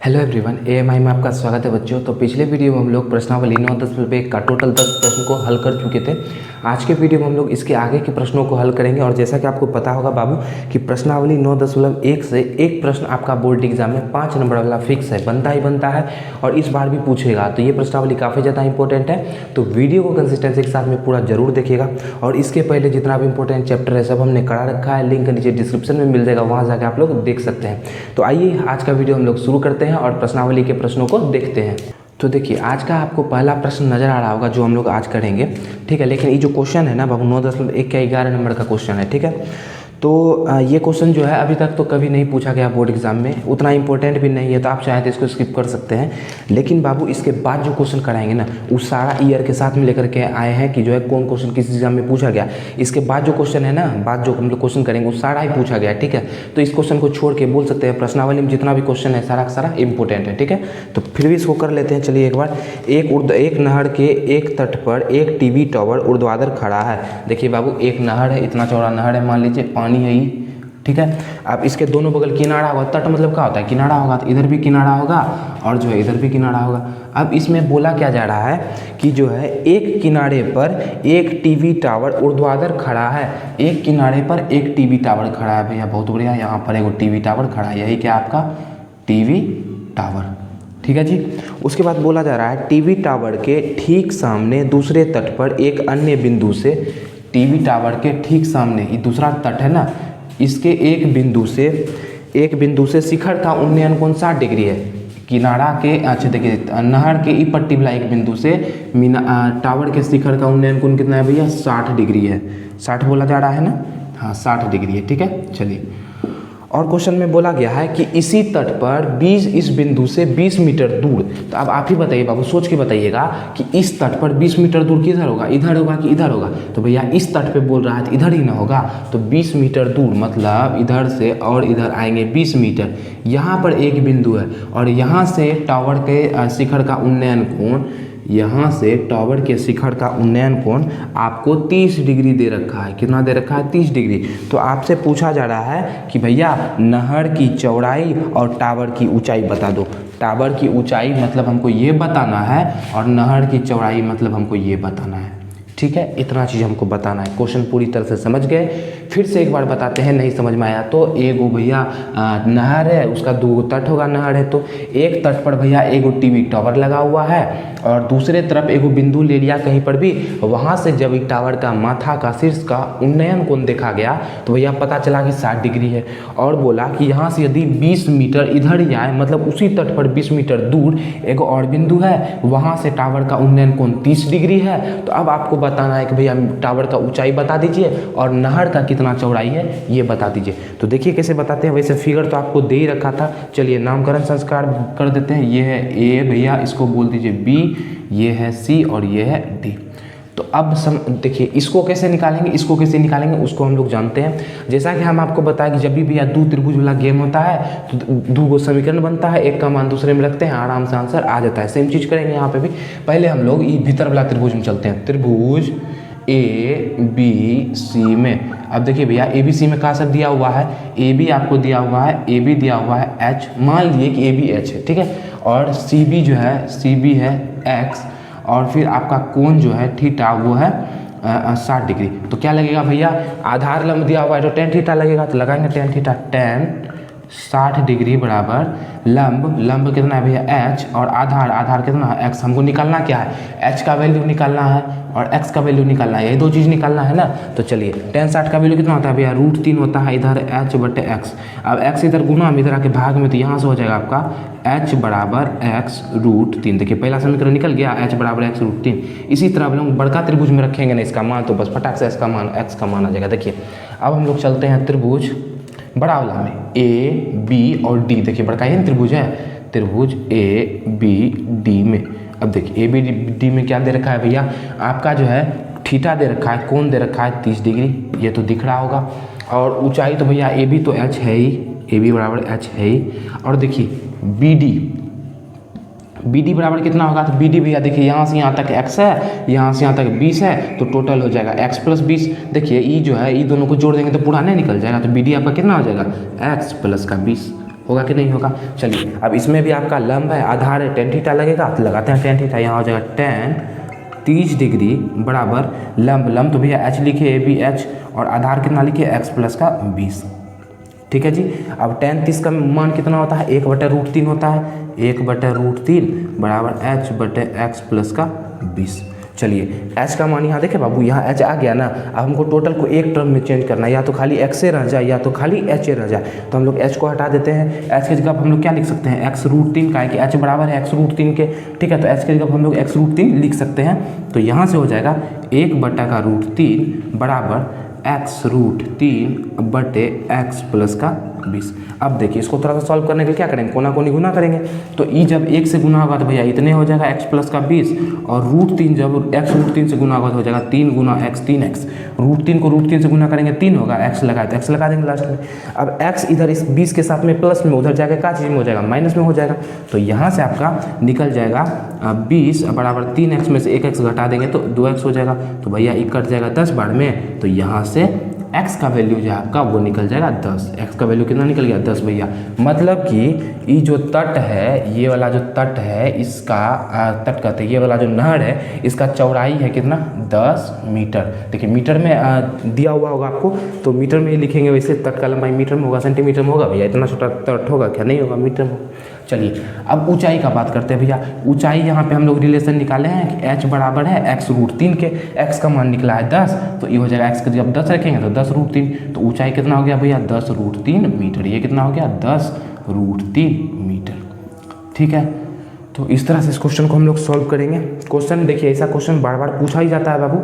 Hello everyone, AMI में आपका स्वागत है बच्चों। तो पिछले वीडियो में हम लोग प्रश्नावली 9-10 का टोटल 10 प्रश्न को हल कर चुके थे। आज के वीडियो में हम लोग इसके आगे के प्रश्नों को हल करेंगे। और जैसा कि आपको पता होगा बाबू कि प्रश्नावली 9.1 से एक प्रश्न आपका बोर्ड एग्जाम में 5 नंबर वाला फिक्स है, बनता ही बनता है और इस बार भी पूछेगा। तो ये प्रश्नावली काफ़ी ज़्यादा इंपॉर्टेंट है, तो वीडियो को कंसिस्टेंसी के साथ में पूरा जरूर देखिएगा। और इसके पहले जितना भी इंपॉर्टेंट चैप्टर है सब हमने करा रखा है, लिंक नीचे डिस्क्रिप्शन में मिल जाएगा, वहाँ जाकर आप लोग देख सकते हैं। तो आइए आज का वीडियो हम लोग शुरू करते हैं और प्रश्नावली के प्रश्नों को देखते हैं। तो देखिए आज का आपको पहला प्रश्न नजर आ रहा होगा जो हम लोग आज करेंगे, ठीक है। लेकिन ये जो क्वेश्चन है ना बाबू 9.1 का 11 नंबर का क्वेश्चन है, ठीक है। तो ये क्वेश्चन जो है अभी तक तो कभी नहीं पूछा गया बोर्ड एग्जाम में, उतना इंपॉर्टेंट भी नहीं है, तो आप चाहें तो इसको स्किप कर सकते हैं। लेकिन बाबू इसके बाद जो क्वेश्चन कराएंगे ना वो सारा ईयर के साथ में लेकर के आए हैं कि जो है कौन क्वेश्चन किस एग्जाम में पूछा गया। इसके बाद जो क्वेश्चन है ना, बाद जो हम लोग क्वेश्चन करेंगे वो सारा ही पूछा गया, ठीक है। तो इस क्वेश्चन को छोड़ के बोल सकते हैं प्रश्नावली में जितना भी क्वेश्चन है सारा का सारा इंपॉर्टेंट है, ठीक है। तो फिर भी इसको कर लेते हैं। चलिए एक बार, एक नहर के एक तट पर एक टीवी टावर ऊर्ध्वाधर खड़ा है। देखिए बाबू एक नहर है, इतना चौड़ा नहर है, मान लीजिए पानी है ये, ठीक है। अब इसके दोनों बगल किनारा होगा, तट मतलब क्या होता है, किनारा होगा, तो इधर भी किनारा होगा और जो है इधर भी किनारा होगा। अब इसमें बोला क्या जा रहा है कि जो है एक किनारे पर एक टीवी टावर ऊर्ध्वाधर खड़ा है, एक किनारे पर एक टीवी टावर खड़ा है। भैया बहुत बढ़िया, यहाँ पर एक टीवी टावर खड़ा है, यही क्या आपका टीवी टावर, ठीक है जी। उसके बाद बोला जा रहा है टीवी टावर के ठीक सामने दूसरे तट पर एक अन्य बिंदु से, टीवी टावर के ठीक सामने ये दूसरा तट है ना, इसके एक बिंदु से शिखर का उन्नयन कोण 60 डिग्री है। किनारा के अच्छा देखिए नहर के ई पट्टी वाला एक बिंदु से टावर के शिखर का उन्नयन कोण कितना है भैया, 60 डिग्री है। 60 बोला जा रहा है ना, हाँ 60 डिग्री है, ठीक है। चलिए और क्वेश्चन में बोला गया है कि इसी तट पर 20 इस बिंदु से 20 मीटर दूर। तो अब आप ही बताइए बाबू, सोच के बताइएगा कि इस तट पर 20 मीटर दूर किधर होगा, इधर होगा कि इधर होगा। तो भैया इस तट पे बोल रहा है तो इधर ही ना होगा, तो 20 मीटर दूर मतलब इधर से और इधर आएंगे 20 मीटर। यहाँ पर एक बिंदु है और यहाँ से टावर के शिखर का उन्नयन कोण, यहाँ से टावर के शिखर का उन्नयन कोण आपको 30 डिग्री दे रखा है। कितना दे रखा है, 30 डिग्री। तो आपसे पूछा जा रहा है कि भैया नहर की चौड़ाई और टावर की ऊंचाई बता दो। टावर की ऊंचाई मतलब हमको ये बताना है और नहर की चौड़ाई मतलब हमको ये बताना है, ठीक है। इतना चीज़ हमको बताना है। क्वेश्चन पूरी तरह से समझ गए, फिर से एक बार बताते हैं, नहीं समझ में आया तो एगो भैया नहर है, उसका 2 तट होगा, नहर है तो एक तट पर भैया एगो टीवी टावर लगा हुआ है और दूसरे तरफ एगो बिंदु ले लिया कहीं पर भी, वहाँ से जब एक टावर का माथा का शीर्ष का उन्नयन कोण देखा गया तो भैया पता चला कि 60 डिग्री है। और बोला कि यहाँ से यदि 20 मीटर इधर ही आए मतलब उसी तट पर 20 मीटर दूर एगो और बिंदु है, वहाँ से टावर का उन्नयन कोण 30 डिग्री है। तो अब आपको बताना है कि भैया टावर का ऊंचाई बता दीजिए और नहर का कितना चौड़ाई है ये बता दीजिए। तो देखिए कैसे बताते हैं, वैसे फिगर तो आपको दे ही रखा था। चलिए नामकरण संस्कार कर देते हैं। ये है ए भैया, इसको बोल दीजिए बी, ये है सी और ये है डी। तो अब देखिए इसको कैसे निकालेंगे, इसको कैसे निकालेंगे उसको हम लोग जानते हैं। जैसा कि हम आपको बताया कि जब भी भैया 2 त्रिभुज वाला गेम होता है तो 2 समीकरण बनता है, एक का मान दूसरे में रखते हैं, आराम से आंसर आ जाता है। सेम चीज़ करेंगे यहाँ पे भी। पहले हम लोग ये भीतर वाला त्रिभुज में चलते हैं, त्रिभुज ए बी सी में। अब देखिए भैया ए बी सी में कहा सब दिया हुआ है, ए बी आपको दिया हुआ है, ए बी दिया हुआ है एच, मान लीजिए कि ए बी एच है, ठीक है। और सी बी जो है, सी बी है एक्स और फिर आपका कोण जो है थीटा वो है 60 डिग्री। तो क्या लगेगा भैया, आधार लंब दिया हुआ है तो tan थीटा लगेगा, तो लगाएंगे tan थीटा, tan 60 डिग्री बराबर लंब कितना है भैया h और आधार कितना है x। हमको निकालना क्या है, h का वैल्यू निकालना है और x का वैल्यू निकालना है, यही 2 चीज़ निकालना है ना। तो चलिए tan 60 का वैल्यू कितना होता है भैया, √3 होता है इधर h बटे x। अब x इधर गुना में इधर आके भाग में, तो यहाँ से हो जाएगा आपका h बराबर x √3। देखिए पहला समीकरण निकल गया, h बराबर x √3। इसी तरह हम लोग बड़का त्रिभुज में रखेंगे ना इसका मान, तो बस फटाक से x का मान आ जाएगा। देखिए अब हम लोग चलते हैं त्रिभुज बड़ा वाला में, ए बी और डी। देखिए बड़का ही त्रिभुज है, त्रिभुज ए बी डी में। अब देखिए ए बी डी में क्या दे रखा है भैया, आपका जो है थीटा दे रखा है, कोण दे रखा है 30 डिग्री, ये तो दिख रहा होगा। और ऊंचाई तो भैया ए बी तो एच है ही, ए बी बराबर एच है ही। और देखिए बी डी बराबर कितना होगा, तो बी डी भैया देखिए यहाँ से यहाँ तक x है, यहाँ से यहाँ तक 20 है, तो टोटल हो जाएगा x प्लस 20। देखिए ई जो है ई दोनों को जोड़ देंगे तो पूरा नहीं निकल जाएगा, तो बी डी आपका कितना हो जाएगा x प्लस का 20। होगा कि नहीं होगा। चलिए अब इसमें भी आपका लंब है, आधार है, tan थीटा लगेगा तो लगाते हैं tan थीटा। यहाँ हो जाएगा tan 30 डिग्री बराबर लंब तो भैया h लिखे AB h, और आधार कितना लिखे x प्लस का 20। ठीक है जी। अब tan 30 का मान कितना होता है, 1/√3 होता है, 1/√3 बराबर h बटे x प्लस का 20। चलिए h का मान यहाँ देखें बाबू, यहाँ h आ गया ना। अब हमको टोटल को एक टर्म में चेंज करना है, या तो खाली x से रह जाए या तो खाली h रह जाए। तो हम लोग h को हटा देते हैं। h की जगह हम लोग क्या लिख सकते हैं, x√3 का है कि h बराबर है x√3 के। ठीक है, तो h की जगह हम लोग x√3 लिख सकते हैं। तो यहाँ से हो जाएगा 1/√3 बराबर x√3 बटे x प्लस का 20। अब देखिए इसको थोड़ा सा सॉल्व करने के लिए क्या करेंगे, कोना कोनी गुना करेंगे। तो ई जब 1 से गुना होगा तो भैया इतने हो जाएगा x प्लस का 20, और √3 जब x√3 से गुना होगा तो हो जाएगा 3 गुना x 3x। √3 को √3 से गुना करेंगे 3 होगा, x लगाए तो x लगा देंगे लास्ट में। अब x इधर इस 20 के साथ में प्लस में, उधर जाकर क्या चीज़ में हो जाएगा, माइनस में हो जाएगा। तो यहाँ से आपका निकल जाएगा 20 बराबर 3x में से 1x घटा देंगे तो 2x हो जाएगा। तो भैया ये कट जाएगा 10 बार में, तो यहाँ से x का वैल्यू जो है आपका वो निकल जाएगा 10। x का वैल्यू कितना निकल गया, 10 भैया। मतलब कि ये जो तट है, ये वाला जो तट है, इसका तट कहते हैं, ये वाला जो नहर है, इसका चौड़ाई है कितना, 10 मीटर। देखिए मीटर में दिया हुआ होगा आपको, तो मीटर में ही लिखेंगे। वैसे तट का लंबाई मीटर में होगा, सेंटीमीटर में होगा भैया, इतना छोटा तट होगा क्या, नहीं होगा, मीटर में। चलिए अब ऊंचाई का बात करते हैं भैया। ऊंचाई यहाँ पे हम लोग रिलेशन निकाले हैं कि h बराबर है x√3 के। x का मान निकला है 10, तो ये हो जाएगा x का जब 10 रखेंगे तो 10√3। तो ऊंचाई कितना हो गया भैया, 10√3 मीटर। ये कितना हो गया, 10√3 मीटर। ठीक है, तो इस तरह से इस क्वेश्चन को हम लोग सॉल्व करेंगे। क्वेश्चन देखिए, ऐसा क्वेश्चन बार बार पूछा ही जाता है बाबू।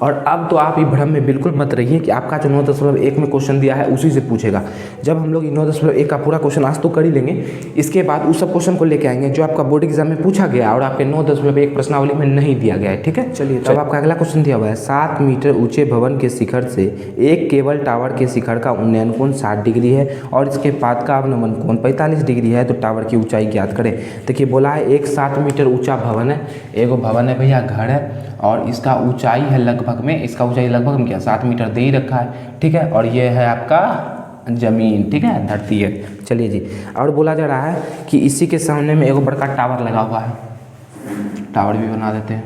और अब तो आप ये भ्रम में बिल्कुल मत रहिए कि आपका जो 9.1 में क्वेश्चन दिया है उसी से पूछेगा। जब हम लोग 9.1 का पूरा क्वेश्चन आज तो कर ही लेंगे, इसके बाद उस सब क्वेश्चन को लेके आएंगे जो आपका बोर्ड एग्जाम में पूछा गया और आपके 9.1 प्रश्नावली में नहीं दिया गया है। ठीक है, चलिए तो अब आपका अगला क्वेश्चन दिया हुआ है, 7 मीटर ऊंचे भवन के शिखर से एक केबल टावर के शिखर का उन्नयन कोण 60 डिग्री है और इसके पाद का अवनमन कोण 45 डिग्री है, तो टावर की ऊंचाई ज्ञात करें। देखिए बोला है एक 7 मीटर ऊंचा भवन है, एगो भवन है भैया, घर है, और इसका ऊंचाई है लगभग में, इसका ऊंचाई लगभग में क्या 7 मीटर दे ही रखा है। ठीक है, और ये है आपका जमीन, ठीक है, धरती है। चलिए जी, और बोला जा रहा है कि इसी के सामने में एगो बड़का टावर लगा हुआ है, टावर भी बना देते हैं।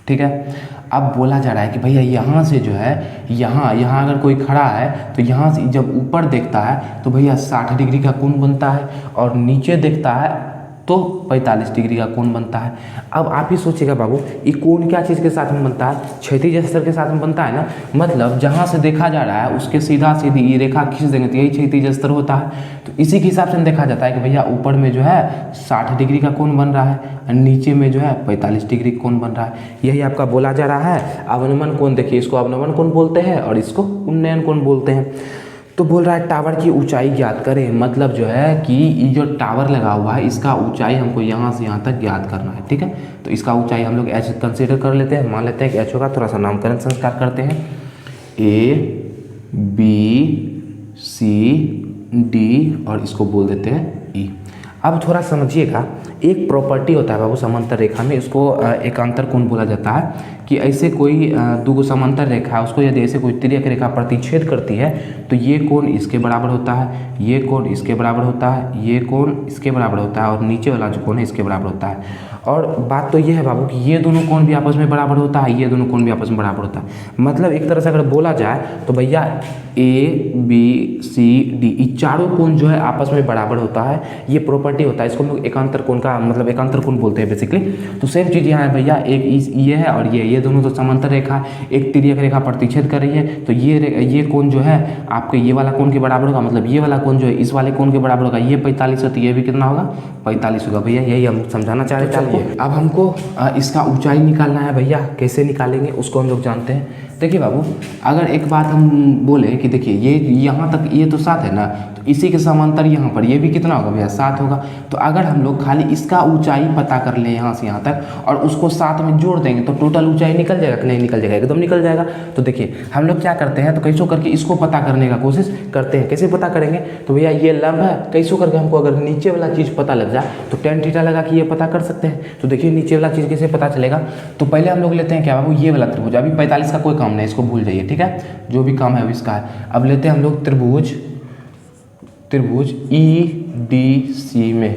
ठीक है, अब बोला जा रहा है कि भैया यहाँ से जो है, यहाँ अगर कोई खड़ा है तो यहाँ से जब ऊपर देखता है तो भैया 60 डिग्री का कोण बनता है, और नीचे देखता है तो 45 डिग्री का कोण बनता है। अब आप ही सोचिएगा बाबू, ये कोण क्या चीज़ के साथ में बनता है, क्षैतिज स्तर के साथ में बनता है ना। मतलब जहाँ से देखा जा रहा है उसके सीधा सीधी ये रेखा खींच देंगे तो यही क्षैतिज स्तर होता है। तो इसी के हिसाब से देखा जाता है कि भैया ऊपर में जो है 60 डिग्री का कोण बन रहा है और नीचे में जो है 45 डिग्री कोण बन रहा है। यही आपका बोला जा रहा है अवनमन कोण। देखिए इसको अवनमन कोण बोलते हैं और इसको उन्नयन कोण बोलते हैं। तो बोल रहा है टावर की ऊंचाई ज्ञात करें, मतलब जो है कि ये जो टावर लगा हुआ है इसका ऊंचाई हमको यहाँ से यहाँ तक ज्ञात करना है। ठीक है, तो इसका ऊंचाई हम लोग h कंसीडर कर लेते हैं, मान लेते हैं कि h होगा। थोड़ा सा नामकरण संस्कार करते हैं, A B C D और इसको बोल देते हैं E। अब थोड़ा समझिएगा, एक प्रॉपर्टी होता है बाबू समांतर रेखा में, इसको एकांतर कोण बोला जाता है। कि ऐसे कोई दो समांतर रेखा है, उसको यदि ऐसे कोई तिर्यक रेखा प्रतिच्छेद करती है तो ये कोण इसके बराबर होता है, ये कोण इसके बराबर होता है, ये कोण इसके बराबर होता है, और नीचे वाला जो कोण है इसके बराबर होता है। और बात तो ये है बाबू कि ये दोनों कोण भी आपस में बराबर होता है, ये दोनों कोण भी आपस में बराबर होता है। मतलब एक तरह से अगर बोला जाए तो भैया A B C D ये चारों कोण जो है आपस में बराबर होता है, ये प्रॉपर्टी होता है। इसको हम लोग एकांतर कोण का मतलब एकांतर कोण बोलते हैं बेसिकली। तो सेम चीज़ यहाँ है भैया, एक ये है और ये दोनों तो समांतर रेखा, एक तिर्यक रेखा प्रतिच्छेद कर रही है। तो ये कोण जो है आपके ये वाला कोण के बराबर होगा, मतलब ये वाला कोण जो है इस वाले कोण के बराबर होगा। ये 45 है तो ये भी कितना होगा, 45 होगा भैया। यही हम समझाना चाह रहे थे आपको। अब हमको इसका ऊंचाई निकालना है भैया, कैसे निकालेंगे उसको हम लोग जानते हैं। देखिए बाबू, अगर एक बात हम बोले कि देखिए ये यहाँ तक ये तो 7 है ना, तो इसी के समांतर यहाँ पर ये भी कितना होगा भैया, 7 होगा। तो अगर हम लोग खाली इसका ऊंचाई पता कर लें यहाँ से यहाँ तक और उसको 7 में जोड़ देंगे तो टोटल ऊंचाई निकल जाएगा कि नहीं निकल जाएगा, एकदम निकल जाएगा। तो देखिए हम लोग क्या करते हैं, तो कैसो करके इसको पता करने का कोशिश करते हैं। कैसे पता करेंगे, तो भैया ये लंब है, कैसो करके हमको अगर नीचे वाला चीज़ पता लग जाए तो tan थीटा लगा कि ये पता कर सकते हैं। तो देखिए नीचे वाला चीज़ कैसे पता चलेगा, तो पहले हम लोग लेते हैं क्या बाबू, ये वाला त्रिभुज। अभी 45 का कोई काम नहीं, इसको भूल जाइए। ठीक है, जो भी काम है अभी इसका है। अब लेते हैं हम लोग त्रिभुज त्रिभुज EDC में,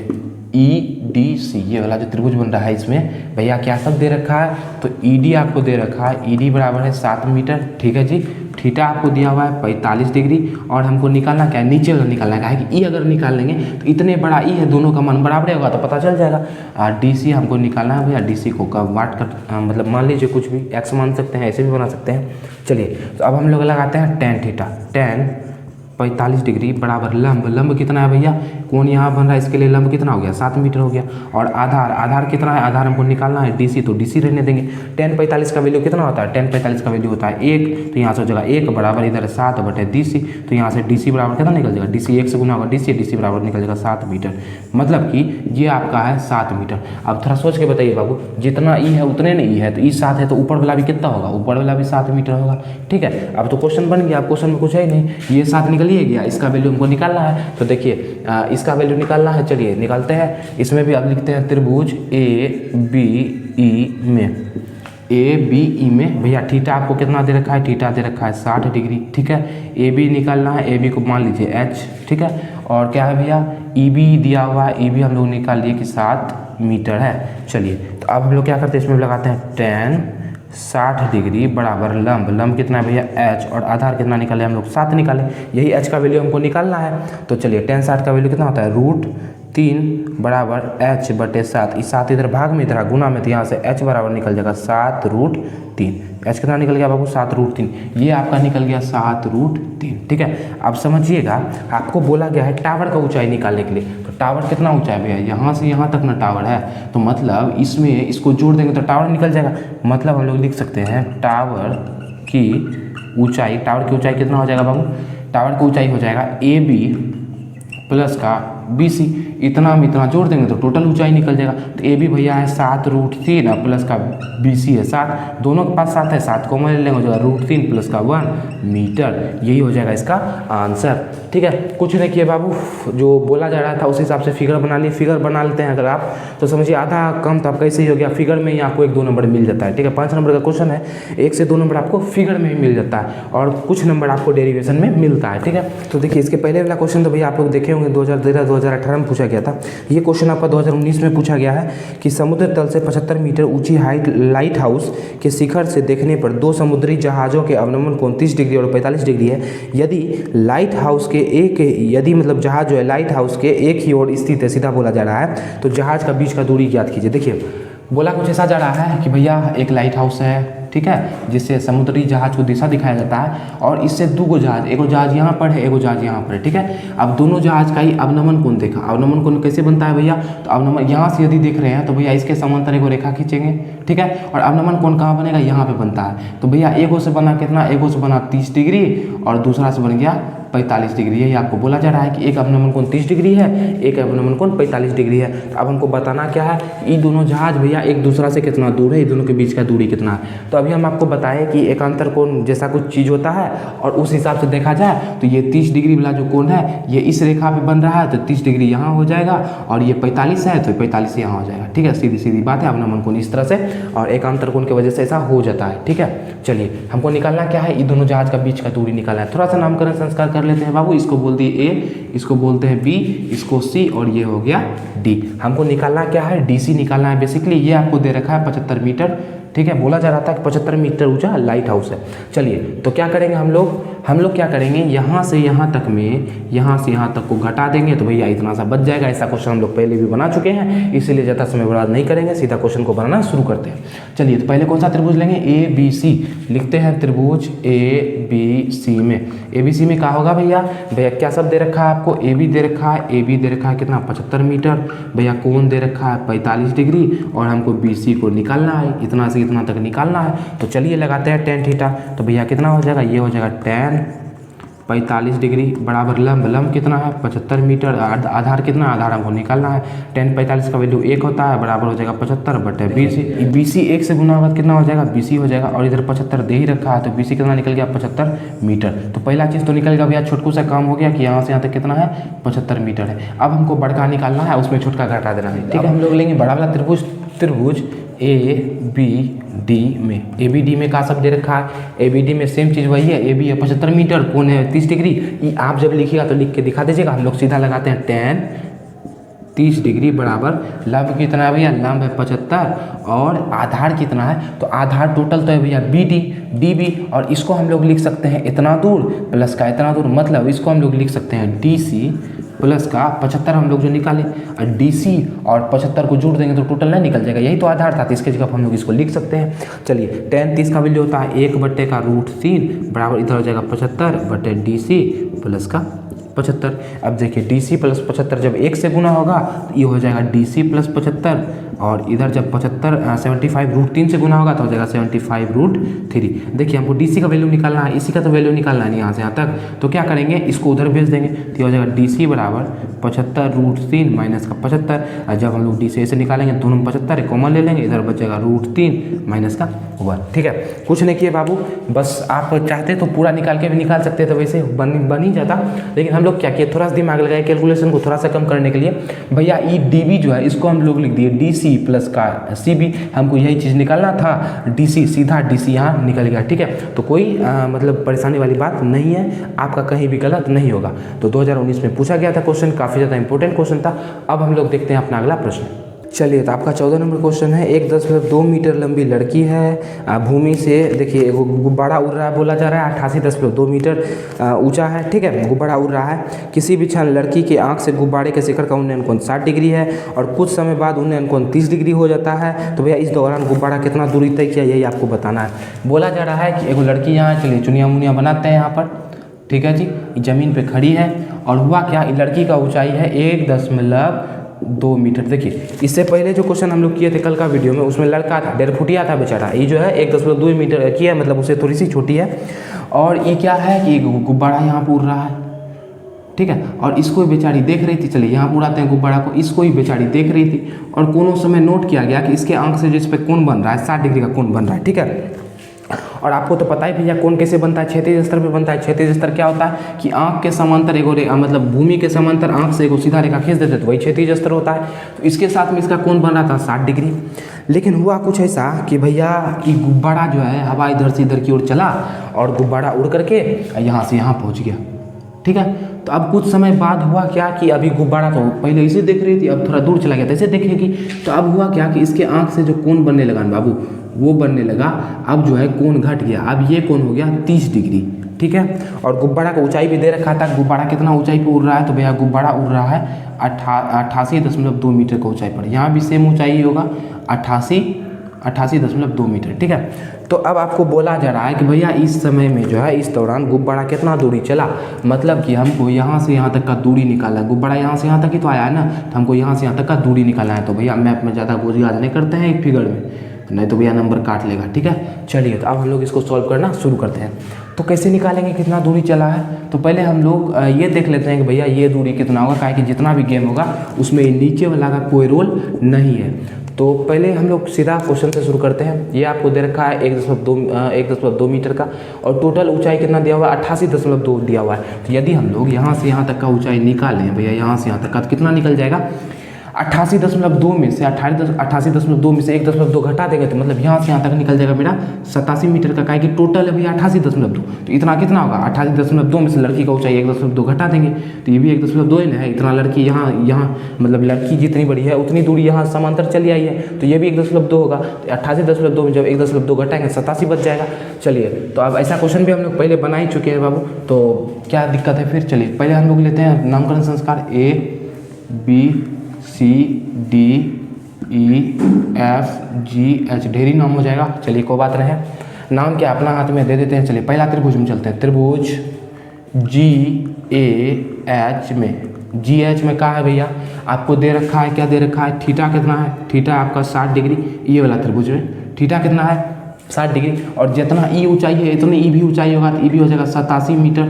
EDC ये वाला जो त्रिभुज बन रहा है इसमें भैया क्या सब दे रखा है, तो ED आपको दे रखा है, ED बराबर है 7 मीटर, ठीक है जी। थीटा आपको दिया हुआ है 45 डिग्री, और हमको निकालना क्या है, नीचे वाला निकालना है कि ई अगर निकाल लेंगे तो इतने बड़ा ई है, दोनों का मान बराबर होगा तो पता चल जाएगा। और DC हमको निकालना है भैया, DC को का वाट कर मतलब मान लीजिए कुछ भी x मान सकते हैं, ऐसे भी बना सकते हैं। चलिए तो अब हम लोग लगाते हैं tan थीटा, tan 45 डिग्री बराबर लंब, लंब कितना है भैया, कौन यहाँ बन रहा है इसके लिए लंब कितना हो गया 7 मीटर हो गया। और आधार, आधार कितना है, आधार हमको निकालना है DC, तो DC रहने देंगे। tan 45 का वैल्यू कितना होता है, tan 45 का वैल्यू होता है 1, तो यहाँ से हो जाएगा 1 बराबर इधर 7 बटे DC, तो यहाँ से DC बराबर कितना निकल जाएगा, DC 1 से गुना होगा DC बराबर निकल जाएगा 7 मीटर, मतलब कि ये आपका है 7 मीटर। अब थोड़ा सोच के बताइए बाबू, जितना ई है उतने नहीं है, तो ई 7 है तो ऊपर वाला भी कितना होगा, ऊपर वाला भी 7 मीटर होगा, ठीक है। अब तो क्वेश्चन बन गया, अब क्वेश्चन में कुछ है ही नहीं, ये 7 निकल ही गया, इसका वैल्यू हमको निकालना है। तो देखिए इसका वैल्यू निकालना है, चलिए निकालते हैं। इसमें भी अब लिखते हैं त्रिभुज ABE में, ABE में भैया थीटा आपको कितना दे रखा है, थीटा दे रखा है 60 डिग्री, ठीक है। AB निकालना है, AB को मान लीजिए H, ठीक है। और क्या है भैया EB दिया हुआ है, EB हम लोग निकाल लिए कि 7 मीटर है। चलिए तो अब हम लोग क्या करते हैं, इसमें लगाते हैं tan 60 डिग्री बराबर लंब, लंब कितना है भैया h, और आधार कितना निकाले हम लोग 7 निकाले, यही h का वैल्यू हमको निकालना है। तो चलिए tan 60 का वैल्यू कितना होता है, √3 बराबर h बटे 7, इस 7 इधर भाग में इधर गुना में, तो यहाँ से h बराबर निकल जाएगा 7√3, h कितना निकल गया बाबू 7√3, ये आपका निकल गया 7√3, ठीक है। अब समझिएगा आपको बोला गया है टावर का ऊंचाई निकालने के लिए, तो टावर कितना ऊंचा है भैया, यहाँ से यहाँ तक ना टावर है, तो मतलब इसमें इसको जोड़ देंगे तो टावर निकल जाएगा। मतलब हम लोग लिख सकते हैं टावर की ऊंचाई, टावर की ऊंचाई कितना हो जाएगा बाबू, टावर की ऊंचाई हो जाएगा AB प्लस का BC, इतना हम इतना जोड़ देंगे तो टोटल ऊंचाई निकल जाएगा। तो AB भैया है 7√3 प्लस का BC है 7, दोनों के पास 7 है, 7 कॉमन ले लेंगे, हो जाएगा √3 प्लस का 1 मीटर, यही हो जाएगा इसका आंसर, ठीक है। कुछ नहीं किए बाबू, जो बोला जा रहा था उस हिसाब से फिगर बना लिए, फिगर बना लेते हैं अगर आप तो समझिए आधा कम तो आपका ऐसे ही हो गया, फिगर में ही आपको 1-2 नंबर मिल जाता है, ठीक है। 5 नंबर का क्वेश्चन है, 1 से 2 नंबर आपको फिगर में ही मिल जाता है, और कुछ नंबर आपको डेरिवेशन में मिलता है, ठीक है। तो देखिए इसके पहले वाला क्वेश्चन तो भैया आप लोग देखे होंगे 2013-2018 में पूछा गया था। ये क्वेश्चन आपका 2019 में पूछा गया है कि समुद्र तल से 75 मीटर ऊंची हाइट लाइट हाउस के शिखर से देखने पर 2 समुद्री जहाज़ों के अवनमन कोण 30 डिग्री और 45 डिग्री है। यदि लाइट हाउस के यदि मतलब जहाज जो है लाइट हाउस के एक ही ओर स्थित है, सीधा बोला जा रहा है, तो जहाज का बीच का दूरी ज्ञात कीजिए। देखिए बोला कुछ ऐसा जा रहा है कि भैया एक लाइट हाउस है, ठीक है, जिससे समुद्री जहाज को दिशा दिखाया जाता है, और इससे 2 जहाज, एक जहाज यहाँ पर है, एक जहाज यहाँ पर है, ठीक है। अब दोनों जहाज का ही अवनमन कोण देखा, अवनमन कोण कैसे बनता है भैया, तो अवनमन यहाँ से यदि देख रहे हैं तो भैया इसके समांतर एक रेखा खींचेंगे, ठीक है। और अवनमन कोण कहाँ बनेगा, यहाँ पे बनता है, तो भैया एक से बना कितना, एक से बना 30 डिग्री और दूसरा से बन गया 45 डिग्री। यही आपको बोला जा रहा है कि एक अवनमन कोण 30 डिग्री है, एक अवनमन कोण 45 डिग्री है। तो अब हमको बताना क्या है, ये दोनों जहाज भैया एक दूसरा से कितना दूर है, ये दोनों के बीच का दूरी कितना है। तो अभी हम आपको बताएं कि एकांतर कोण जैसा कुछ चीज़ होता है, और उस हिसाब से देखा जाए तो ये 30 डिग्री वाला जो कोण है ये इस रेखा पे बन रहा है, तो 30 डिग्री यहाँ हो जाएगा, और ये 45 है तो 45 यहाँ हो जाएगा, ठीक है। सीधी सीधी बात है, अवनमन कोण इस तरह से, और एकांतर कोण की वजह से ऐसा हो जाता है, ठीक है। चलिए हमको निकालना क्या है, ये दोनों जहाज का बीच का दूरी निकालना है। थोड़ा सा नामकरण संस्कार कर लेते हैं बाबू, इसको बोल दिए A, इसको बोलते हैं B, इसको C, और ये हो गया D। हमको निकालना क्या है, DC निकालना है। बेसिकली ये आपको दे रखा है 75 मीटर, ठीक है। बोला जा रहा था कि 75 मीटर ऊंचा लाइट हाउस है। चलिए तो क्या करेंगे हम लोग क्या करेंगे, यहाँ से यहाँ तक में, यहाँ से यहाँ तक को घटा देंगे तो भैया इतना सा बच जाएगा। ऐसा क्वेश्चन हम लोग पहले भी बना चुके हैं, इसीलिए ज़्यादा समय बर्बाद नहीं करेंगे, सीधा क्वेश्चन को बनाना शुरू करते हैं। चलिए तो पहले कौन सा त्रिभुज लेंगे, ABC लिखते हैं। त्रिभुज ABC में, ABC में क्या होगा भैया, क्या सब दे रखा है आपको, AB दे रखा है, AB दे रखा है कितना 75 मीटर, भैया कोण दे रखा है 45 डिग्री, और हमको BC को निकालना है, इतना से इतना तक निकालना है। तो चलिए लगाते हैं tan थीटा, तो भैया कितना हो जाएगा, ये हो जाएगा tan 45 डिग्री बराबर लंब, लंब कितना है 75 मीटर, आधार कितना, आधार हमको निकालना है। tan 45 का वैल्यू 1 होता है, बराबर हो जाएगा 75 बटे BC 1 से गुना होगा कितना हो जाएगा, BC हो जाएगा, और इधर 75 दे ही रखा है, तो BC कितना निकल गया 75 मीटर। तो पहला चीज़ तो निकल गया भैया, छोटकू सा काम हो गया कि यहाँ से यहाँ तक कितना है 75 मीटर है। अब हमको बड़का निकालना है, उसमें छोटका घटा देना है, ठीक है। हम लोग लेंगे बड़ा वाला त्रिभुज ए बी डी में, ए बी डी में का सब दे रखा है, ए बी डी में सेम चीज़ वही है, ए बी है 75 मीटर, कोण है 30 डिग्री। ये आप जब लिखिएगा तो लिख के दिखा दीजिएगा। हम लोग सीधा लगाते हैं tan 30 डिग्री बराबर लंब कितना है भैया, लंब है 75 और आधार कितना है, तो आधार टोटल तो है भैया बी डी डी बी, और इसको हम लोग लिख सकते हैं इतना दूर प्लस का इतना दूर, मतलब इसको हम लोग लिख सकते हैं डी सी प्लस का 75 हम लोग जो निकाले, और डी सी और 75 को जोड़ देंगे तो टोटल नहीं निकल जाएगा, यही तो आधार था। तो इसके जगह हम लोग इसको लिख सकते हैं। चलिए tan 30 का वैल्यू होता है 1/√3 बराबर इधर हो जाएगा 75/DC प्लस का 75। अब देखिए DC प्लस 75 जब 1 से गुना होगा तो ये हो जाएगा DC प्लस 75, और इधर जब 75/√3 से गुना होगा तो हो जाएगा 75√3। देखिए हमको DC का वैल्यू निकालना है, इसी का तो वैल्यू निकालना है यहाँ से यहाँ तक, तो क्या करेंगे इसको उधर भेज देंगे, तो ये हो जाएगा DC बराबर 75√3 माइनस का 75। और जब हम लोग DC ऐसे निकालेंगे दोनों में 75 कॉमन ले लेंगे, इधर बचेगा √3 माइनस का 1। ठीक है, कुछ नहीं किए बाबू, बस आप चाहते तो पूरा निकाल के भी निकाल सकते थे, वैसे बन ही जाता, लेकिन हम लोग क्या किए थोड़ा सा दिमाग लगाए कैलकुलेशन को थोड़ा सा कम करने के लिए। भैया ई DB जो है इसको हम लोग लिख दिए DC प्लस का CB, हमको यही चीज़ निकालना था, DC सीधा DC यहाँ निकल गया। ठीक है, तो कोई मतलब परेशानी वाली बात नहीं है, आपका कहीं भी गलत नहीं होगा। तो 2019 में पूछा गया था क्वेश्चन, काफ़ी ज़्यादा इंपॉर्टेंट क्वेश्चन था। अब हम लोग देखते हैं अपना अगला प्रश्न। चलिए, तो आपका 14 नंबर क्वेश्चन है। 1.2 मीटर लंबी लड़की है, भूमि से देखिए गुब्बारा उड़ रहा है, बोला जा रहा है 88.2 मीटर ऊंचा है। ठीक है, गुब्बारा उड़ रहा है, किसी भी क्षण लड़की की आंख से गुब्बारे के शिखर का उन्नयन कोण 60 डिग्री है और कुछ समय बाद उन्नयन कोण 30 डिग्री हो जाता है। तो भैया इस दौरान गुब्बारा कितना दूरी तय किया, यही आपको बताना है। बोला जा रहा है कि एगो लड़की यहाँ, चलिए चुनिया मुनिया बनाते हैं यहाँ पर, ठीक है जी, ज़मीन पे खड़ी है और हुआ क्या, लड़की का ऊंचाई है 1.2 मीटर। देखिए इससे पहले जो क्वेश्चन हम लोग किए थे कल का वीडियो में, उसमें लड़का था 1.5 फुटिया था बेचारा, ये जो है 1.2 मीटर की है, मतलब उससे थोड़ी सी छोटी है। और ये क्या है कि गुब्बारा यहाँ पर उड़ रहा है, ठीक है, और इसको ही बेचारी देख रही थी। चलिए यहाँ उड़ाते हैं गुब्बारा को, इसको ही बेचारी देख रही थी और कोनों समय नोट किया गया कि इसके आंख से जो इस पर कोण बन रहा है 60 डिग्री का कोण बन रहा है। ठीक है, और आपको तो पता ही भैया कोण कैसे बनता है, क्षैतिज स्तर पे बनता है। क्षैतिज स्तर क्या होता है कि आंख के समांतर एगो मतलब भूमि के समांतर आंख से एगो सीधा रेखा खींच देते तो वही क्षैतिज स्तर होता है। तो इसके साथ में इसका कोण बन रहा था 60 डिग्री। लेकिन हुआ कुछ ऐसा कि भैया कि गुब्बारा जो है हवा इधर से इधर की ओर चला और गुब्बारा उड़ करके यहाँ से यहाँ पहुँच गया। ठीक है, तो अब कुछ समय बाद हुआ क्या कि अभी गुब्बारा तो पहले इसे देख रही थी, अब थोड़ा दूर चला गया तो इसे देखेगी। तो अब हुआ क्या कि इसके आंख से जो कोण बनने लगा ना बाबू, वो बनने लगा, अब जो है कोण घट गया, अब ये कोण हो गया 30 डिग्री। ठीक है, और गुब्बारा का ऊंचाई भी दे रखा था, गुब्बारा कितना ऊंचाई पे उड़ रहा है, तो भैया गुब्बारा उड़ रहा है 88.2 मीटर का ऊंचाई पर। यहाँ भी सेम ऊंचाई होगा 88.2 मीटर। ठीक है, तो अब आपको बोला जा रहा है कि भैया इस समय में जो है इस दौरान गुब्बारा कितना दूरी चला, मतलब कि हमको यहाँ से यहाँ तक का दूरी निकालना है। गुब्बारा यहाँ से यहाँ तक ही तो आया है ना, तो हमको यहाँ से यहाँ तक का दूरी निकालना है। तो भैया मैप में ज़्यादा गोज-गाज नहीं करते हैं एक फिगर में, नहीं तो भैया नंबर काट लेगा। ठीक है, चलिए तो अब हम लोग इसको सॉल्व करना शुरू करते हैं। तो कैसे निकालेंगे कितना दूरी चला है, तो पहले हम लोग ये देख लेते हैं कि भैया ये दूरी कितना होगा, काहे कि जितना भी गेम होगा उसमें नीचे वाला का कोई रोल नहीं है। तो पहले हम लोग सीधा क्वेश्चन से शुरू करते हैं। ये आपको दे रखा है 1.2 मीटर का और टोटल ऊंचाई कितना दिया हुआ है 88.2 दिया हुआ है। तो यदि हम लोग यहाँ से यहाँ तक का ऊंचाई निकालें भैया, यहाँ से यहाँ तक का तो कितना निकल जाएगा 88.2 में से 88.2 में से 1.2 घटा देंगे तो मतलब यहाँ से यहाँ तक निकल जाएगा मेरा 87 मीटर का, काहे कि टोटल है भैया 88.2। तो इतना कितना होगा 88.2 में से लड़की का ऊंचाई 1.2 घटा देंगे तो ये भी 1.2 ही ना है। इतना लड़की यहाँ मतलब लड़की जितनी बड़ी है उतनी दूरी यहाँ समांतर चली आई है, तो ये भी 1.2 होगा। तो 88.2 में जब 1.2 घटाएंगे 87 बच जाएगा। चलिए, तो अब ऐसा क्वेश्चन भी हम लोग पहले बना ही चुके हैं बाबू, तो क्या दिक्कत है फिर। चलिए पहले हम लोग लेते हैं नामकरण संस्कार ABCDEFG ढेरी नाम हो जाएगा। चलिए कोई बात नहीं, नाम क्या अपना हाथ में दे देते हैं। चलिए पहला त्रिभुज में चलते हैं। त्रिभुज GAH में क्या है भैया, आपको दे रखा है, क्या दे रखा है, थीटा कितना है, थीटा आपका 60 डिग्री। ये वाला त्रिभुज में थीटा कितना है 60 डिग्री, और जितना ई ऊंचाई है इतनी ई भी ऊंचाई होगा, तो ई भी हो जाएगा 87 मीटर।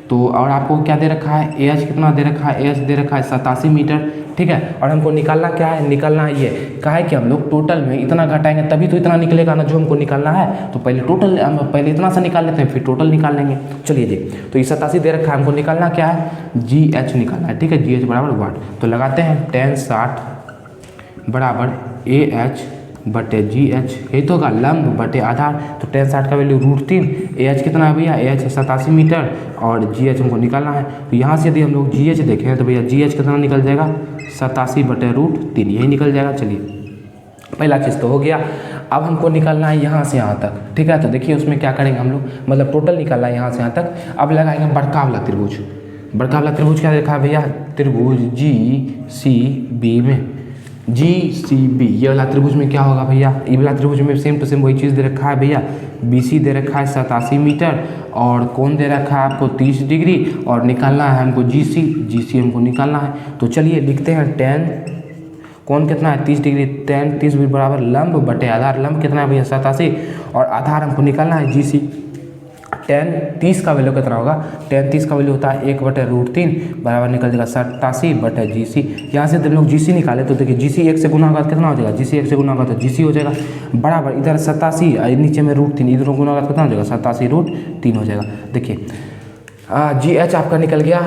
तो और आपको क्या दे रखा है, AH कितना दे रखा है, AH दे रखा है 87 मीटर। ठीक है, और हमको निकालना क्या है, निकालना ये क्या है कि हम लोग टोटल में इतना घटाएंगे तभी तो इतना निकलेगा ना जो हमको निकालना है। तो पहले टोटल, हम पहले इतना सा निकाल लेते हैं फिर टोटल निकाल लेंगे। चलिए जी, तो ये 87 दे रखा है, हमको निकालना क्या है, GH निकालना है। ठीक है, GH बराबर वाट। तो लगाते हैं tan 60 बराबर AH बटे जी एच, यही तो होगा लंब बटे आधार। तो tan 60 का वैल्यू √3, ए एच कितना है भैया, ए एच 87 मीटर और जी एच हमको निकालना है। तो यहाँ से यदि हम लोग जी एच देखें तो भैया जी एच कितना निकल जाएगा, 87 बटे √3, यही निकल जाएगा। चलिए पहला चीज़ तो हो गया। अब हमको निकालना है यहाँ से यहाँ तक, ठीक है। तो देखिए उसमें क्या करेंगे हम लोग, मतलब टोटल निकालना है यहाँ से यहाँ तक। अब लगाएंगे बड़का वाला त्रिभुज। बड़का वाला त्रिभुज क्या देखा है भैया, त्रिभुज जी सी बी में, जी सी बी, ये वाला त्रिभुज में क्या होगा भैया, ये वाला त्रिभुज में सेम टू सेम वही चीज़ दे रखा है भैया। बी सी दे रखा है 87 मीटर और कोण दे रखा है आपको 30 डिग्री और निकालना है हमको जी सी हमको निकालना है। तो चलिए लिखते हैं tan, कोण कितना है 30 डिग्री, tan 30 बराबर लंब बटे आधार। लंब कितना है भैया 87 और आधार हमको निकालना है जी सी। tan 30 का वैल्यू कितना होगा, tan 30 का वैल्यू होता है 1 बटे √3 बराबर निकल जाएगा 87 बटे जी सी। यहाँ से जब लोग जी सी निकाले तो देखिए जी सी 1 से गुना होगा तो कितना हो जाएगा, जी सी 1 से गुना होगा तो जी सी हो जाएगा बराबर इधर 87 नीचे में √3, इधर गुना होगा तो कितना हो जाएगा 87 √3 हो जाएगा। देखिए जी एच आपका निकल गया,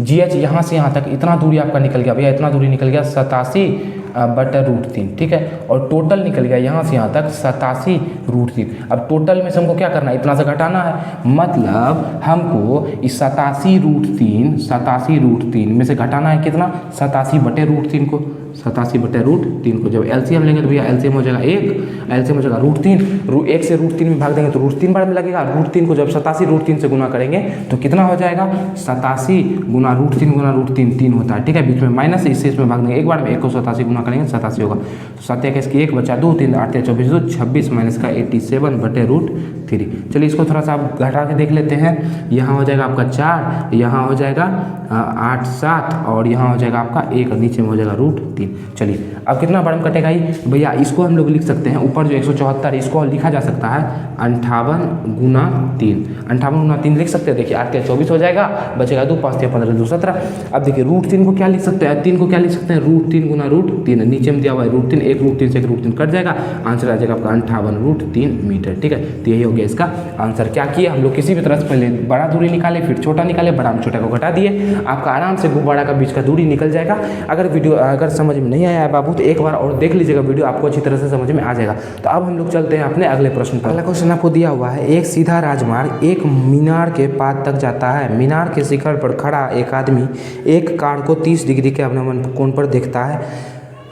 जी एच यहाँ से यहाँ तक इतना दूरी आपका निकल गया भैया, इतना दूरी निकल गया 87 बटे √3, ठीक है। और टोटल निकल गया यहाँ से यहाँ तक 87 √3। अब टोटल में से हमको क्या करना है, इतना से घटाना है, मतलब हमको इस 87 √3 में से घटाना है कितना, 87 बटे √3 को, 87 बटे √3 को। जब एलसीएम लेंगे तो भैया एलसीएम हो जाएगा 1, एलसीएम हो जाएगा √3, 1 से √3 में भाग देंगे तो √3 बार में लगेगा। √3 को जब 87 √3 से गुना करेंगे तो कितना हो जाएगा, 87 गुना √3 गुना √3 3 होता है, ठीक है। बीच में माइनस है, इससे इसमें भाग देंगे एक बार में, 1 को 87 गुना करेंगे 87 होगा। तो 7 की 1 बचा 2, 3 8 24 2 26 माइनस का 87 बटे √3। चलिए इसको थोड़ा सा आप घटा के देख लेते हैं। यहाँ हो जाएगा आपका 4, यहाँ हो जाएगा 8 7 और यहाँ हो जाएगा आपका 1 नीचे में हो जाएगा √3। चलिए अब कितना बार में कटेगा ही भैया, इसको हम लोग लिख सकते हैं ऊपर जो 174 इसको लिखा जा सकता है 58 गुना 3, 58 गुना 3 लिख सकते हैं। देखिए 8 के 24 हो जाएगा, बचेगा 2 5 15 2 17। अब देखिए √3 को क्या लिख सकते हैं, 3 को क्या लिख सकते हैं, √3 गुना √3, नीचे में दिया हुआ है √3, एक √3 से एक √3 कट जाएगा, आंसर आ जाएगा आपका 58 √3 मीटर, ठीक है। तो यही हो गया इसका आंसर। क्या किया हम लोग, किसी भी तरह से पहले बड़ा दूरी निकाले फिर छोटा निकाले, बड़ा में छोटा को घटा दिए, आपका आराम से बड़ा का बीच का दूरी निकल जाएगा। अगर समझ में नहीं आया है बाबू तो एक बार और देख लीजिएगा वीडियो, आपको अच्छी तरह से समझ में आ जाएगा। तो अब हम लोग चलते हैं अपने अगले प्रश्न पर। अगला क्वेश्चन आपको दिया हुआ है, एक सीधा राजमार्ग एक मीनार के पाद तक जाता है। मीनार के शिखर पर खड़ा एक आदमी एक कार को 30 डिग्री के अवनमन कोण पर देखता है।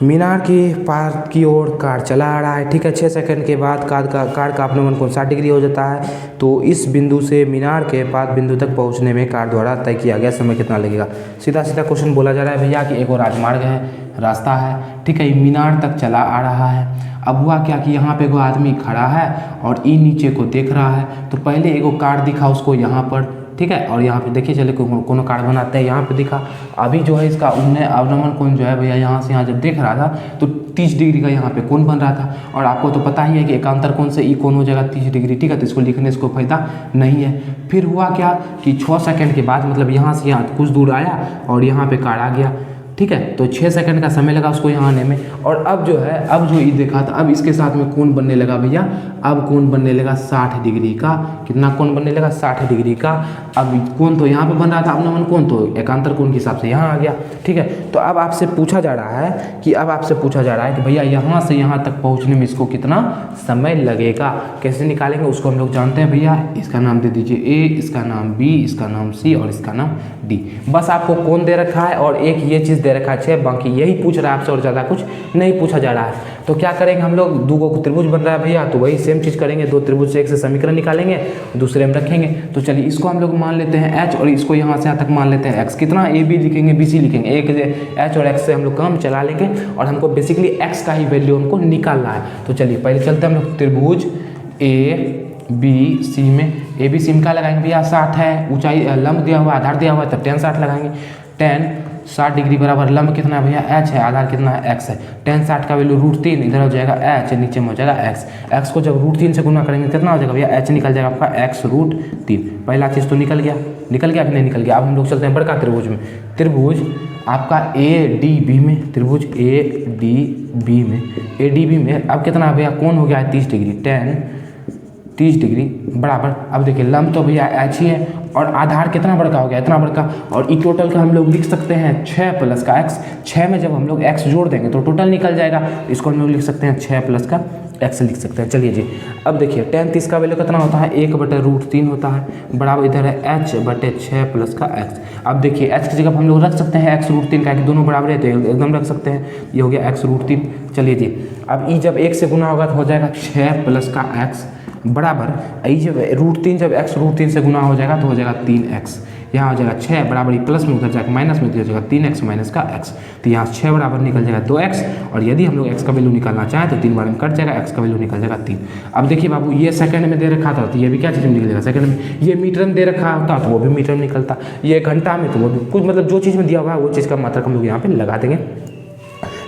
मीनार की पार की ओर कार चला आ रहा है, ठीक है। 6 सेकंड के बाद कार का अवनमन कोण 60 डिग्री हो जाता है। तो इस बिंदु से मीनार के पाद बिंदु तक पहुंचने में कार द्वारा तय किया गया समय कितना लगेगा। सीधा सीधा क्वेश्चन बोला जा रहा है भैया कि एक और राजमार्ग है, रास्ता है, ठीक है, मीनार तक चला आ रहा है। अब हुआ क्या कि यहाँ पे एगो आदमी खड़ा है और ई नीचे को देख रहा है। तो पहले एगो कार दिखा उसको यहाँ पर, ठीक है, और यहाँ पे देखिए चले कोनो कार बनाते हैं, यहाँ पे दिखा। अभी जो है इसका अवनमन कोण जो है भैया यहाँ से यहाँ जब देख रहा था तो 30 डिग्री का यहाँ पे कोण बन रहा था। और आपको तो पता ही है कि एकांतर कोण से ई कोण हो जाएगा 30 डिग्री, ठीक है। तो इसको लिखने से कोई फायदा नहीं है। फिर हुआ क्या कि 6 सेकंड के बाद, मतलब यहाँ से यहाँ कुछ दूर आया और यहाँ पे कार आ गया, ठीक है। तो 6 सेकंड का समय लगा उसको यहाँ आने में। और अब जो है, अब जो ई देखा था, अब इसके साथ में कोण बनने लगा भैया, अब कोण बनने लगा 60 डिग्री का। कितना कोण बनने लगा, 60 डिग्री का। अब कोण तो यहाँ पे बन रहा था, अवनमन कोण तो एकांतर कोण के हिसाब से यहाँ आ गया, ठीक है। तो अब आपसे पूछा जा रहा है कि भैया यहाँ से यहाँ तक पहुँचने में इसको कितना समय लगेगा, कैसे निकालेंगे उसको हम लोग जानते हैं भैया। इसका नाम दे दीजिए ए, इसका नाम बी, इसका नाम सी और इसका नाम डी। बस आपको कोण दे रखा है और एक ये चीज़ दे रखा है, बाकी यही पूछ रहा है आपसे और ज़्यादा कुछ नहीं पूछा जा रहा है। तो क्या करेंगे हम लोग, दो त्रिभुज बन रहा है भैया, तो वही सेम चीज़ करेंगे, 2 त्रिभुज से एक से समीकरण निकालेंगे, दूसरे में रखेंगे। तो चलिए इसको हम लोग मान लेते हैं एच और इसको यहाँ से यहाँ तक मान लेते हैं एक्स। कितना, ए बी लिखेंगे, बी सी लिखेंगे, एक एच और एक्स से हम लोग काम चला लेंगे और हमको बेसिकली एक्स का ही वैल्यू हमको निकालना है। तो चलिए पहले चलते हैं हम लोग त्रिभुज ए बी सी में। ए बी सी में क्या लगाएंगे भैया, 60 है, ऊंचाई लंब दिया हुआ, आधार दिया हुआ है, तब tan 60 लगाएंगे। tan 60 डिग्री बराबर लंब कितना है भैया, h है, आधार कितना है, x है। tan 60 का वैल्यू √3, इधर हो जाएगा h, नीचे में हो जाएगा x। x को जब √3 से गुना करेंगे कितना हो जाएगा भैया, h निकल जाएगा आपका x √3। पहला चीज़ तो निकल गया कि नहीं निकल गया। अब हम लोग चलते हैं बड़का त्रिभुज में। त्रिभुज आपका ADB में, त्रिभुज ADB में अब कितना भैया, कोण हो गया है 30 डिग्री। tan 30 डिग्री बराबर, अब देखिए लंब तो भैया एच ही है और आधार कितना बड़का हो गया, इतना बड़का, और ई टोटल का हम लोग लिख सकते हैं 6 प्लस का x। 6 में जब हम लोग x जोड़ देंगे तो टोटल निकल जाएगा, इसको हम लोग लिख सकते हैं 6 प्लस का x लिख सकते हैं। चलिए जी, अब देखिए tan 30 का वैल्यू कितना होता है, 1/√3 होता है, बराबर इधर है h/6 प्लस का x। अब देखिए h की जगह हम लोग रख सकते हैं x√3 का, दोनों बराबर है तो एकदम रख सकते हैं, ये हो गया x√3। चलिए जी, अब ई जब 1 से गुना होगा तो हो जाएगा 6 प्लस का x बराबर ई जब √3 जब x√3 से गुना हो जाएगा तो हो जाएगा 3x। यहाँ हो जाएगा 6 बराबर, ये प्लस में उधर जाएगा माइनस में, तो हो जाएगा 3x माइनस का x। तो यहाँ 6 बराबर निकल जाएगा 2x, और यदि हम लोग x का वैल्यू निकालना चाहें तो 3 बार में कट जाएगा, x का वैल्यू निकल जाएगा 3। अब देखिए बाबू, ये सेकंड में दे रखा था तो ये भी क्या चीज़ में निकल जाएगा सेकंड में, ये मीटर में दे रखा होता तो वो भी मीटर में निकलता, ये घंटा में तो वो भी कुछ, मतलब जो चीज़ में दिया हुआ है वो चीज़ का मात्रक हम लोग यहाँ पे लगा देंगे।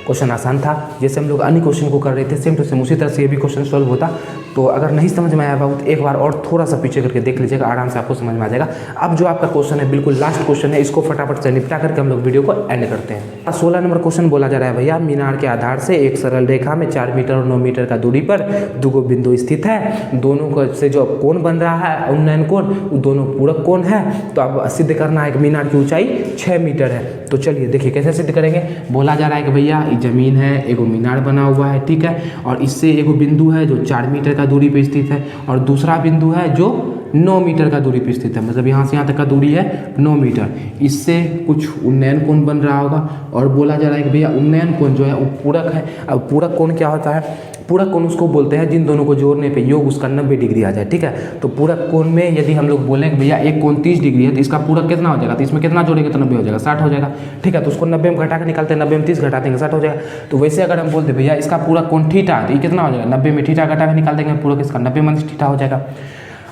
क्वेश्चन आसान था, जैसे हम लोग अन्य क्वेश्चन को कर रहे थे सेम टू सेम उसी तरह से ये भी क्वेश्चन सॉल्व होता। तो अगर नहीं समझ में आया बाबू तो एक बार और थोड़ा सा पीछे करके देख लीजिएगा, आराम से आपको समझ में आ जाएगा। अब जो आपका क्वेश्चन है बिल्कुल लास्ट क्वेश्चन है, इसको फटाफट से निपटा करके हम लोग वीडियो को एंड करते हैं। 16 नंबर क्वेश्चन बोला जा रहा है भैया, मीनार के आधार से एक सरल रेखा में 4 मीटर और 9 मीटर का दूरी पर 2 बिंदु स्थित है, दोनों को से जो कोण बन रहा है उन्नयन कोण, दोनों पूरक कोण है। तो अब सिद्ध करना है कि मीनार की ऊंचाई 6 मीटर है। तो चलिए देखिए कैसे सिद्ध करेंगे। बोला जा रहा है कि भैया ये जमीन है, एगो मीनार बना हुआ है, ठीक है, और इससे एगो बिंदु है जो 4 मीटर का दूरी पे स्थित है, और दूसरा बिंदु है जो 9 मीटर का दूरी पे स्थित है, मतलब यहाँ से यहाँ तक का दूरी है 9 मीटर। इससे कुछ उन्नयन कोण बन रहा होगा, और बोला जा रहा है कि भैया उन्नयन कोण जो है वो पूरक है। अब पूरक कोण क्या होता है, पूरक कोण उसको बोलते हैं जिन दोनों को जोड़ने पे योग उसका 90 डिग्री आ जाए, ठीक है। तो पूरक कोण में यदि हम लोग बोलें कि भैया एक कोण 30 डिग्री है तो इसका पूरक कितना हो जाएगा, तो इसमें कितना जोड़ेंगे तो 90 हो जाएगा, 60 हो जाएगा, ठीक है। तो उसको 90 में घटा के निकालते हैं, 90 में 30 घटा देंगे 60 हो जाएगा। तो वैसे अगर हम बोलते भैया इसका पूरक कोण थीटा, तो ये कितना हो जाएगा, 90 में थीटा घटा के निकाल देंगे, पूरक इसका 90 माइनस थीटा हो जाएगा।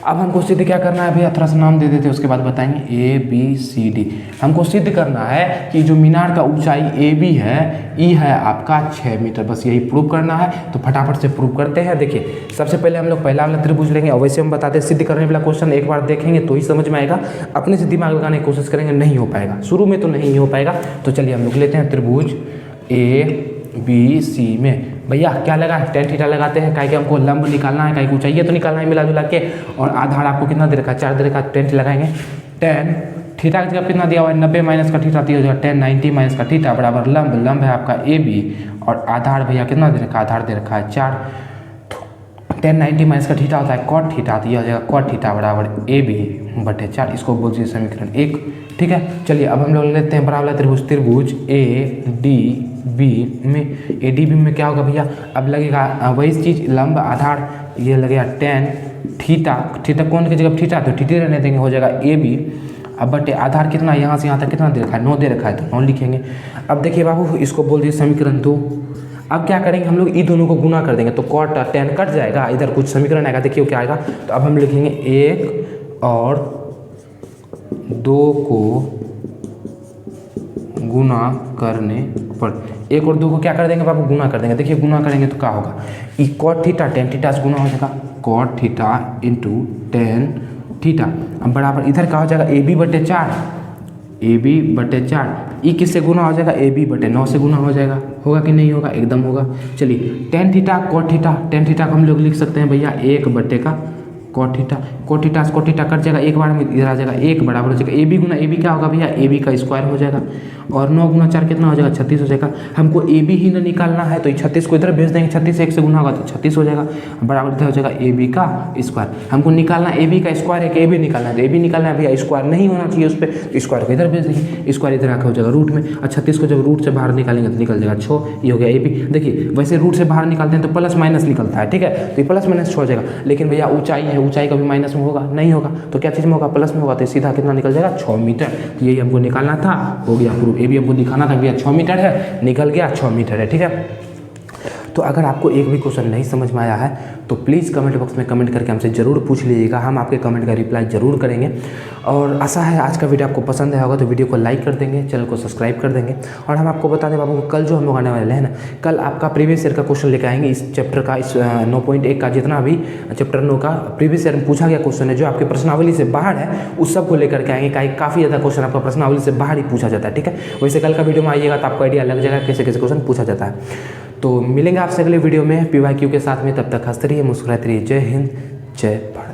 अब हमको सिद्ध क्या करना है भैया, थोड़ा सा नाम दे देते हैं उसके बाद बताएंगे। ABCD हमको सिद्ध करना है कि जो मीनार का ऊंचाई AB है, ई है आपका 6 मीटर, बस यही प्रूव करना है। तो फटाफट से प्रूव करते हैं। देखिए सबसे पहले हम लोग पहला वाला त्रिभुज लेंगे, और वैसे हम बताते हैं सिद्ध करने वाला क्वेश्चन एक बार देखेंगे तो ही समझ में आएगा, अपने से दिमाग लगाने की कोशिश करेंगे नहीं हो पाएगा, शुरू में तो नहीं हो पाएगा। तो चलिए हम लोग लेते हैं त्रिभुज ABC में भैया क्या लगा, tan थीटा लगाते हैं, काहे कि हमको लंब निकालना है, काहे की ऊंचाई तो निकालना है मिला जुला के, और आधार आपको कितना दे रखा है, 4 दे रखा है, tan लगाएंगे। tan थीटा की जगह कितना दिया हुआ है, 90 माइनस का थीटा दिया जाएगा, tan 90 माइनस का थीटा बराबर लंब है आपका AB, और आधार भैया कितना दे रखा है, आधार दे रखा है 4। tan 90 माइनस का थीटा होता है cot थीटा, तो यह हो जाएगा cot थीटा बराबर AB/4, इसको बोल दीजिए समीकरण 1, ठीक है। चलिए अब हम लोग लेते हैं बराबर त्रिभुज ADB में। ADB में क्या होगा भैया, अब लगेगा वही चीज़, लंब आधार, ये लगेगा tan थीटा कोण की जगह थीटा तो थीटा रहने देंगे, हो जाएगा AB। अब बटे आधार कितना, यहाँ से यहाँ तक कितना दे रखा है, 9 दे रखा है, तो 9 लिखेंगे। अब देखिए बाबू इसको बोल दीजिए समीकरण 2। अब क्या करेंगे हम लोग, ई दोनों को गुना कर देंगे तो cot tan कट जाएगा, इधर कुछ समीकरण आएगा, देखिए क्या आएगा। तो अब हम लिखेंगे 1 और 2 को गुना करने पर, 1 और 2 को क्या कर देंगे बाबू, गुना कर देंगे। देखिए गुना करेंगे तो क्या होगा, ई cot थीटा tan थीटा से गुना हो जाएगा, cot theta into tan theta. अब बराबर इधर क्या हो जाएगा, AB/4, ई किससे गुना हो जाएगा, AB/9 से गुना हो जाएगा, होगा कि नहीं होगा, एकदम होगा। चलिए tan थीटा cot थीटा को हम लोग लिख सकते हैं भैया 1/cot थीटा से cot थीटा कट जाएगा, एक बार में इधर आ जाएगा, 1 बराबर हो जाएगा AB गुना AB क्या होगा भैया, AB का स्क्वायर हो जाएगा, और 9 गुना 4 कितना हो जाएगा, 36 हो जाएगा। हमको AB ही ना निकालना है तो 36 को इधर भेज देंगे, 36 से 1 से गुना होगा तो 36 हो जाएगा, बराबर इधर हो जाएगा AB का स्क्वायर। हमको निकालना AB का स्क्वायर है कि AB निकालना है, तो AB निकालना है भैया, स्क्वायर नहीं होना चाहिए उस पर, तो स्क्वायर को इधर भेज देंगे, स्क्वायर इधर आकर हो जाएगा रूट में, और 36 को जब रूट से बाहर निकालेंगे तो निकल जाएगा 6, ये हो गया AB। देखिए वैसे रूट से बाहर निकालते हैं तो प्लस माइनस निकलता है, ठीक है, तो ये प्लस माइनस 6 हो जाएगा, लेकिन भैया ऊंचाई है, ऊंचाई का भी माइनस में होगा, नहीं होगा तो क्या चीज़ में होगा, प्लस में होगा, तो सीधा कितना निकल जाएगा 6 मीटर। तो यही हमको निकालना था, हो गया प्रूफ। AB हमको दिखाना था भैया 6 मीटर है, निकल गया 6 मीटर है, ठीक है। तो अगर आपको एक भी क्वेश्चन नहीं समझ में आया है तो प्लीज़ कमेंट बॉक्स में कमेंट करके हमसे ज़रूर पूछ लीजिएगा, हम आपके कमेंट का रिप्लाई ज़रूर करेंगे। और आशा है आज का वीडियो आपको पसंद आया होगा, तो वीडियो को लाइक कर देंगे, चैनल को सब्सक्राइब कर देंगे। और हम आपको बता दें बाबू, कल जो हम लोग आने वाले हैं ना, कल आपका प्रीवियस ईयर का क्वेश्चन लेकर आएंगे, इस चैप्टर का, इस 9.1 का जितना भी चैप्टर 9 का प्रीवियस ईयर में पूछा गया क्वेश्चन है, जो आपके प्रश्नावली से बाहर है, उस सब को लेकर के आएंगे। काफ़ी ज़्यादा क्वेश्चन आपका प्रश्नावली से बाहर ही पूछा जाता है, ठीक है। वैसे कल का वीडियो में आइएगा तो आपको आइडिया लग जाएगा कैसे कैसे क्वेश्चन पूछा जाता है। तो मिलेंगे आपसे अगले वीडियो में PYQ के साथ में, तब तक हंसते रहिए, मुस्कुराते रहिए। जय हिंद, जय भारत।